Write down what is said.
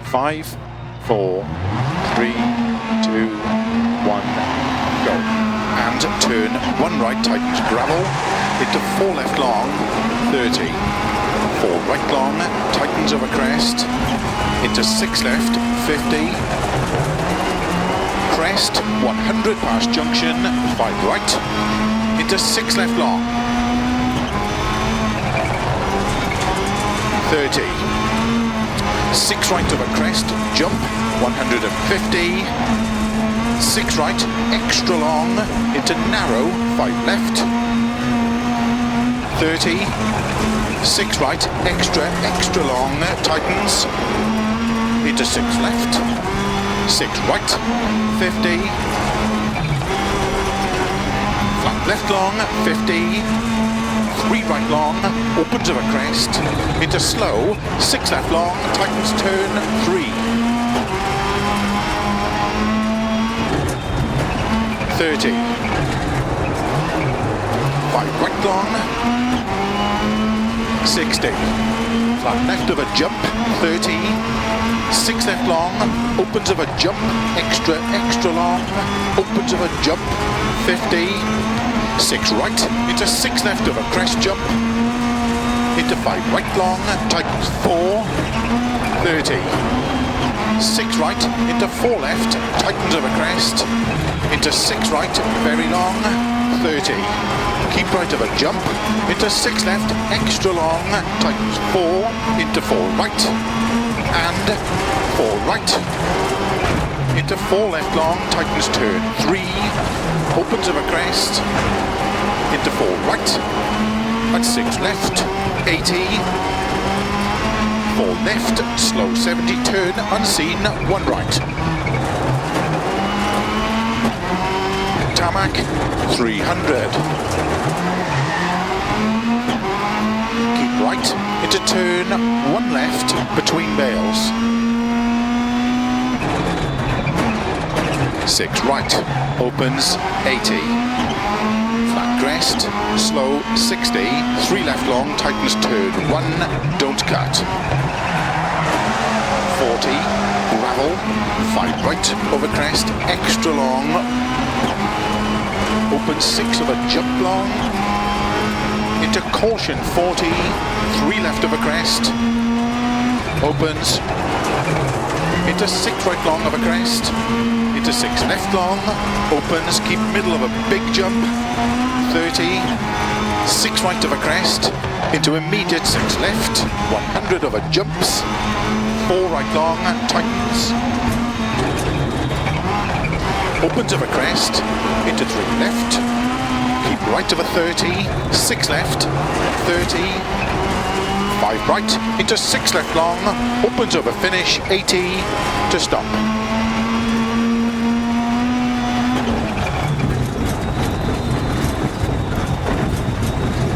5, 4, 3, 2, 1, go. And turn 1 right, tightens gravel, into 4 left long, 30. 4 right long, tightens over crest, into 6 left, 50. Crest, 100 past junction, 5 right, into 6 left long, 30. 6 right over crest, jump, 150. 6 right, extra long, into narrow, 5 left, 30. 6 right, extra long, tightens, into 6 left, 6 right, 50. Flat left long, 50. 3 right long, opens over crest, into slow, 6 left long, tightens turn, 3. 30. 5 right long, 60. Flat left of a jump, 30. 6 left long, opens of a jump, extra long, opens of a jump, 50. 6 right, into 6 left of a crest jump, into 5 right long, tightens 4, 30. 6 right, into 4 left, tightens of a crest, into 6 right, very long, 30. Keep right of a jump, into 6 left, extra long, tightens 4, into 4 right, and 4 right, into 4 left long, tightens turn 3, opens of a crest, into 4 right, and 6 left, 80, 4 left, slow 70, turn unseen, 1 right. Tarmac, 300. Keep right, into turn, 1 left, between bales. 6 right, opens, 80. Flat crest, slow, 60. 3 left long, tightens turn, 1, don't cut. 40, gravel, 5 right, over crest, extra long. Opens 6 of a jump long. Into caution, 40. 3 left of a crest. Opens. Into 6 right long of a crest. Into 6 left long. Opens, keep middle of a big jump. 30. 6 right of a crest. Into immediate 6 left. 100 of a jumps. 4 right long, tightens. Opens of a crest, into 3 left, keep right of a 30, 6 left, 30, 5 right, into 6 left long, opens over finish, 80, to stop.